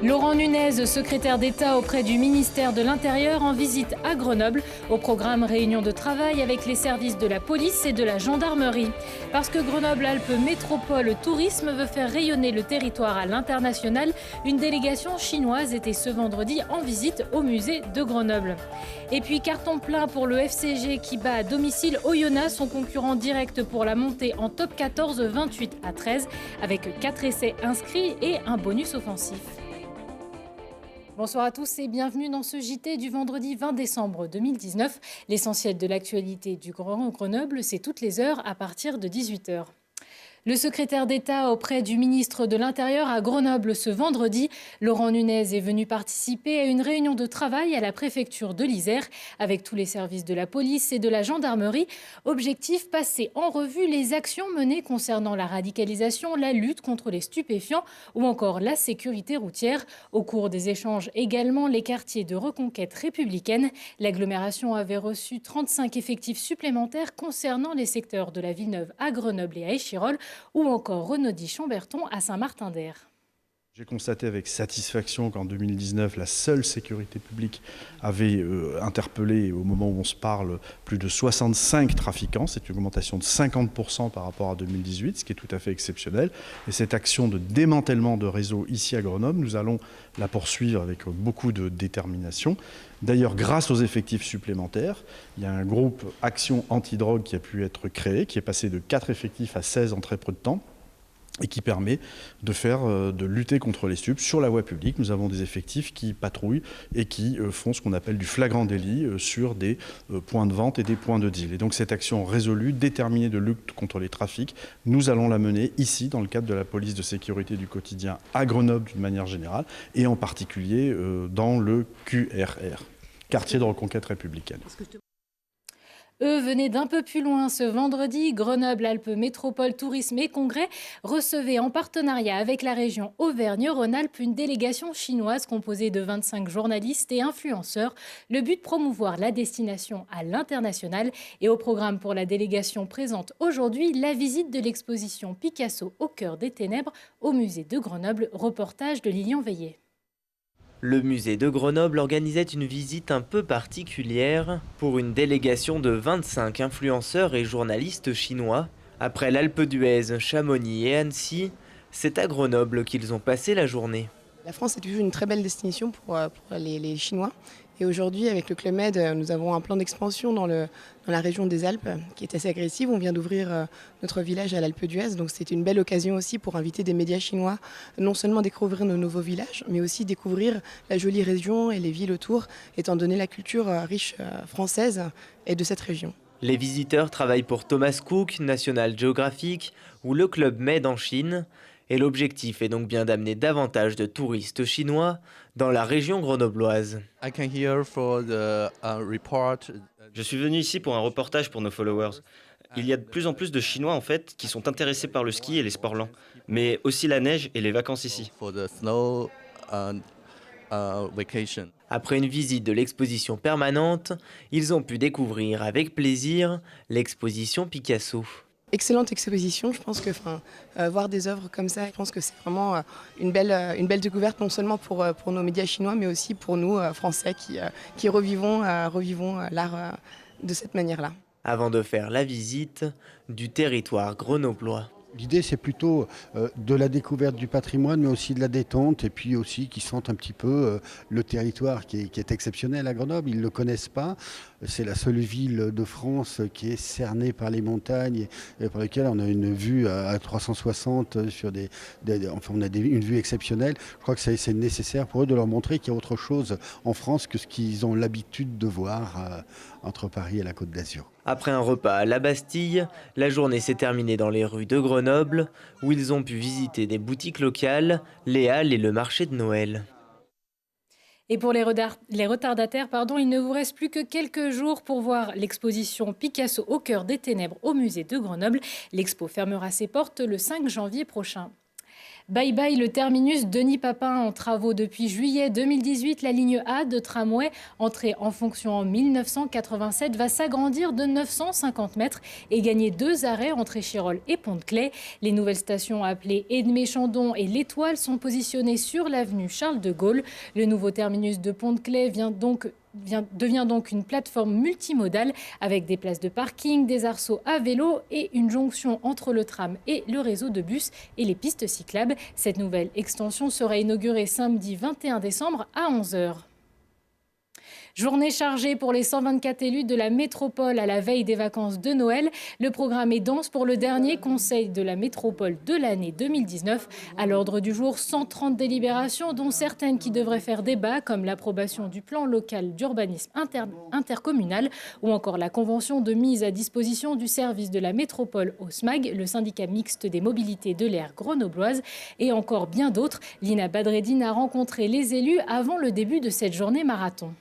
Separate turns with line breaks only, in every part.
Laurent Nunez, secrétaire d'État auprès du ministère de l'Intérieur, en visite à Grenoble. Au programme, réunion de travail avec les services de la police et de la gendarmerie. Parce que Grenoble-Alpes Métropole Tourisme veut faire rayonner le territoire à l'international, une délégation chinoise était ce vendredi en visite au musée de Grenoble. Et puis carton plein pour le FCG qui bat à domicile Oyonnax, son concurrent direct pour la montée en top 14, 28-13, avec 4 essais inscrits et un bonus offensif. Bonsoir à tous et bienvenue dans ce JT du vendredi 20 décembre 2019. L'essentiel de l'actualité du Grand Grenoble, c'est toutes les heures à partir de 18h. Le secrétaire d'État auprès du ministre de l'Intérieur à Grenoble ce vendredi, Laurent Nunez est venu participer à une réunion de travail à la préfecture de l'Isère avec tous les services de la police et de la gendarmerie. Objectif, passer en revue les actions menées concernant la radicalisation, la lutte contre les stupéfiants ou encore la sécurité routière. Au cours des échanges également, les quartiers de reconquête républicaine. L'agglomération avait reçu 35 effectifs supplémentaires concernant les secteurs de la Villeneuve à Grenoble et à Échirolles, ou encore Renaudy-Chamberton à Saint-Martin-d'Air.
J'ai constaté avec satisfaction qu'en 2019, la seule sécurité publique avait interpellé, au moment où on se parle, plus de 65 trafiquants. C'est une augmentation de 50% par rapport à 2018, ce qui est tout à fait exceptionnel. Et cette action de démantèlement de réseau ici à Grenoble, nous allons la poursuivre avec beaucoup de détermination. D'ailleurs, grâce aux effectifs supplémentaires, il y a un groupe Action Antidrogue qui a pu être créé, qui est passé de 4 effectifs à 16 en très peu de temps, et qui permet de lutter contre les stupes sur la voie publique. Nous avons des effectifs qui patrouillent et qui font ce qu'on appelle du flagrant délit sur des points de vente et des points de deal. Et donc cette action résolue, déterminée de lutte contre les trafics, nous allons la mener ici, dans le cadre de la police de sécurité du quotidien à Grenoble d'une manière générale, et en particulier dans le QRR, quartier de reconquête républicaine.
Eux venaient d'un peu plus loin ce vendredi. Grenoble-Alpes Métropole Tourisme et Congrès recevaient en partenariat avec la région Auvergne-Rhône-Alpes une délégation chinoise composée de 25 journalistes et influenceurs. Le but, promouvoir la destination à l'international. Et au programme pour la délégation présente aujourd'hui, la visite de l'exposition Picasso au cœur des ténèbres au musée de Grenoble. Reportage de Lilian Veillet.
Le musée de Grenoble organisait une visite un peu particulière pour une délégation de 25 influenceurs et journalistes chinois. Après l'Alpe d'Huez, Chamonix et Annecy, c'est à Grenoble qu'ils ont passé la journée.
La France est toujours une très belle destination pour les Chinois. Et aujourd'hui, avec le Club Med, nous avons un plan d'expansion dans la région des Alpes qui est assez agressive. On vient d'ouvrir notre village à l'Alpe d'Huez. Donc c'est une belle occasion aussi pour inviter des médias chinois, non seulement découvrir nos nouveaux villages, mais aussi découvrir la jolie région et les villes autour, étant donné la culture riche française et de cette région.
Les visiteurs travaillent pour Thomas Cook, National Geographic ou le Club Med en Chine. Et l'objectif est donc bien d'amener davantage de touristes chinois dans la région grenobloise.
Je suis venu ici pour un reportage pour nos followers. Il y a de plus en plus de Chinois en fait qui sont intéressés par le ski et les sports lents, mais aussi la neige et les vacances ici.
Après une visite de l'exposition permanente, ils ont pu découvrir avec plaisir l'exposition Picasso.
Excellente exposition, je pense que voir des œuvres comme ça, je pense que c'est vraiment une belle découverte, non seulement pour nos médias chinois, mais aussi pour nous, Français, qui revivons l'art de cette manière-là.
Avant de faire la visite du territoire grenoblois.
L'idée, c'est plutôt de la découverte du patrimoine, mais aussi de la détente, et puis aussi qu'ils sentent un petit peu le territoire qui est exceptionnel à Grenoble. Ils ne le connaissent pas. C'est la seule ville de France qui est cernée par les montagnes et par laquelle on a une vue à 360 sur on a une vue exceptionnelle. Je crois que c'est nécessaire pour eux de leur montrer qu'il y a autre chose en France que ce qu'ils ont l'habitude de voir entre Paris et la Côte d'Azur.
Après un repas à la Bastille, la journée s'est terminée dans les rues de Grenoble, où ils ont pu visiter des boutiques locales, les halles et le marché de Noël.
Et pour les retardataires, il ne vous reste plus que quelques jours pour voir l'exposition Picasso au cœur des ténèbres au musée de Grenoble. L'expo fermera ses portes le 5 janvier prochain. Bye bye le terminus Denis Papin en travaux depuis juillet 2018. La ligne A de tramway, entrée en fonction en 1987, va s'agrandir de 950 mètres et gagner 2 arrêts entre Échirolles et Pont-de-Clay. Les nouvelles stations appelées Edmé-Chandon et l'Étoile sont positionnées sur l'avenue Charles de Gaulle. Le nouveau terminus de Pont-de-Clay devient donc une plateforme multimodale avec des places de parking, des arceaux à vélo et une jonction entre le tram et le réseau de bus et les pistes cyclables. Cette nouvelle extension sera inaugurée samedi 21 décembre à 11h. Journée chargée pour les 124 élus de la métropole à la veille des vacances de Noël. Le programme est dense pour le dernier conseil de la métropole de l'année 2019. À l'ordre du jour, 130 délibérations, dont certaines qui devraient faire débat, comme l'approbation du plan local d'urbanisme intercommunal ou encore la convention de mise à disposition du service de la métropole au SMAG, le syndicat mixte des mobilités de l'air grenobloise, et encore bien d'autres. Lina Badreddine a rencontré les élus avant le début de cette journée marathon.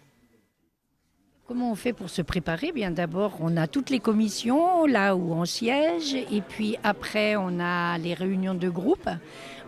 Comment on fait pour se préparer? Bien d'abord, on a toutes les commissions, là où on siège, et puis après, on a les réunions de groupe,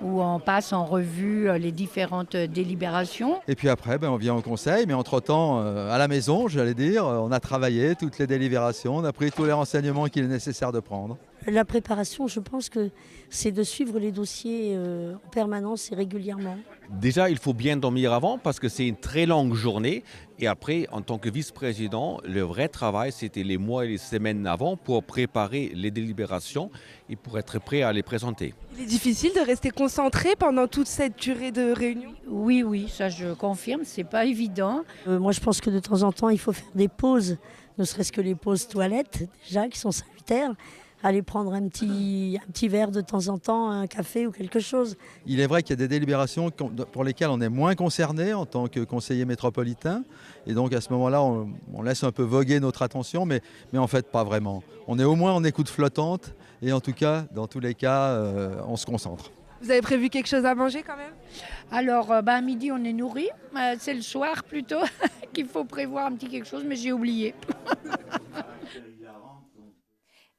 où on passe en revue les différentes délibérations.
Et puis après, on vient au conseil, mais entre-temps, à la maison, j'allais dire, on a travaillé toutes les délibérations, on a pris tous les renseignements qu'il est nécessaire de prendre.
La préparation, je pense que c'est de suivre les dossiers en permanence et régulièrement.
Déjà, il faut bien dormir avant parce que c'est une très longue journée. Et après, en tant que vice-président, le vrai travail, c'était les mois et les semaines avant pour préparer les délibérations et pour être prêt à les présenter.
Il est difficile de rester concentré pendant toute cette durée de réunion?
Oui, ça je confirme, c'est pas évident.
Moi, je pense que de temps en temps, il faut faire des pauses, ne serait-ce que les pauses toilettes, déjà, qui sont salutaires. Aller prendre un petit verre de temps en temps, un café ou quelque chose.
Il est vrai qu'il y a des délibérations pour lesquelles on est moins concerné en tant que conseiller métropolitain. Et donc à ce moment-là, on laisse un peu voguer notre attention, mais en fait pas vraiment. On est au moins en écoute flottante et en tout cas, dans tous les cas, on se concentre.
Vous avez prévu quelque chose à manger quand même?
Alors, à midi, on est nourri. C'est le soir plutôt qu'il faut prévoir un petit quelque chose, mais j'ai oublié.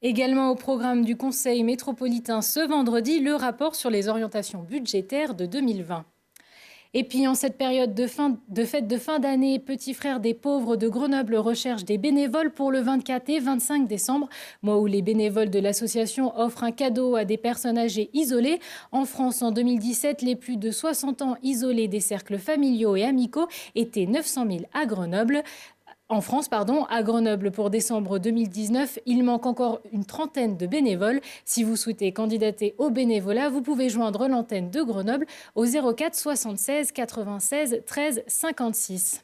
Également au programme du Conseil métropolitain ce vendredi, le rapport sur les orientations budgétaires de 2020. Et puis en cette période de fête de fin d'année, Petits Frères des Pauvres de Grenoble recherche des bénévoles pour le 24 et 25 décembre, mois où les bénévoles de l'association offrent un cadeau à des personnes âgées isolées. En France, en 2017, les plus de 60 ans isolés des cercles familiaux et amicaux étaient 900 000 à Grenoble. En France, à Grenoble pour décembre 2019, il manque encore une trentaine de bénévoles. Si vous souhaitez candidater au bénévolat, vous pouvez joindre l'antenne de Grenoble au 04 76 96 13 56.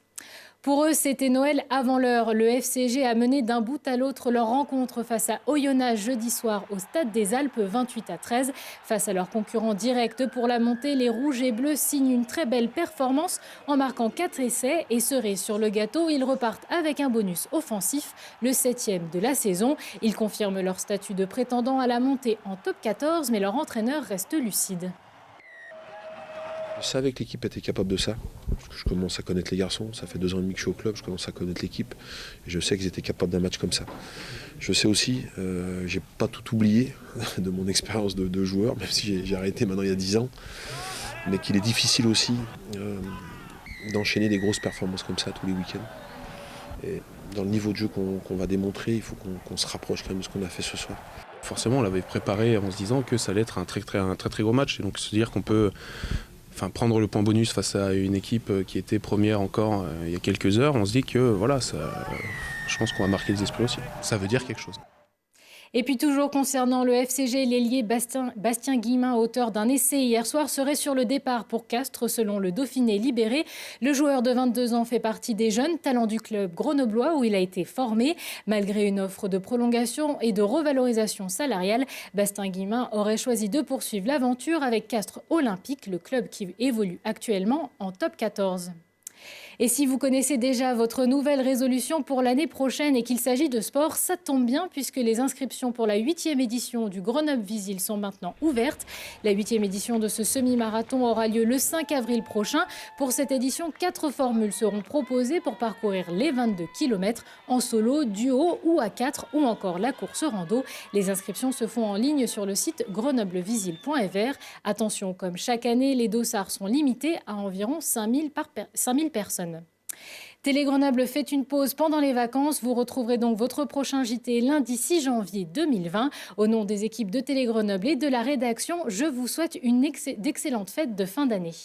Pour eux, c'était Noël avant l'heure. Le FCG a mené d'un bout à l'autre leur rencontre face à Oyonnax jeudi soir au Stade des Alpes 28-13. Face à leurs concurrents directs pour la montée, les Rouges et Bleus signent une très belle performance en marquant 4 essais. Et cerise sur le gâteau, ils repartent avec un bonus offensif, le 7e de la saison. Ils confirment leur statut de prétendant à la montée en top 14, mais leur entraîneur reste lucide.
Je savais que l'équipe était capable de ça, parce que je commence à connaître les garçons, ça fait 2 ans et demi que je suis au club, je commence à connaître l'équipe, et je sais qu'ils étaient capables d'un match comme ça. Je sais aussi, j'ai pas tout oublié de mon expérience de joueur, même si j'ai arrêté maintenant il y a 10 ans, mais qu'il est difficile aussi d'enchaîner des grosses performances comme ça tous les week-ends. Et dans le niveau de jeu qu'on va démontrer, il faut qu'on se rapproche quand même de ce qu'on a fait ce soir.
Forcément, on l'avait préparé en se disant que ça allait être un très gros match, et donc se dire qu'on peut prendre le point bonus face à une équipe qui était première encore il y a quelques heures, on se dit que voilà, je pense qu'on va marquer les esprits aussi. Ça veut dire quelque chose.
Et puis toujours concernant le FCG, l'ailier Bastien Guillemin, auteur d'un essai hier soir, serait sur le départ pour Castres selon le Dauphiné Libéré. Le joueur de 22 ans fait partie des jeunes talents du club grenoblois où il a été formé. Malgré une offre de prolongation et de revalorisation salariale, Bastien Guillemin aurait choisi de poursuivre l'aventure avec Castres Olympique, le club qui évolue actuellement en top 14. Et si vous connaissez déjà votre nouvelle résolution pour l'année prochaine et qu'il s'agit de sport, ça tombe bien puisque les inscriptions pour la 8e édition du Grenoble Visil sont maintenant ouvertes. La 8e édition de ce semi-marathon aura lieu le 5 avril prochain. Pour cette édition, 4 formules seront proposées pour parcourir les 22 km en solo, duo ou à 4 ou encore la course rando. Les inscriptions se font en ligne sur le site grenoblevisil.fr. Attention, comme chaque année, les dossards sont limités à environ 5000 personnes. Télé Grenoble fait une pause pendant les vacances. Vous retrouverez donc votre prochain JT lundi 6 janvier 2020. Au nom des équipes de Télé Grenoble et de la rédaction, je vous souhaite d'excellentes fêtes de fin d'année.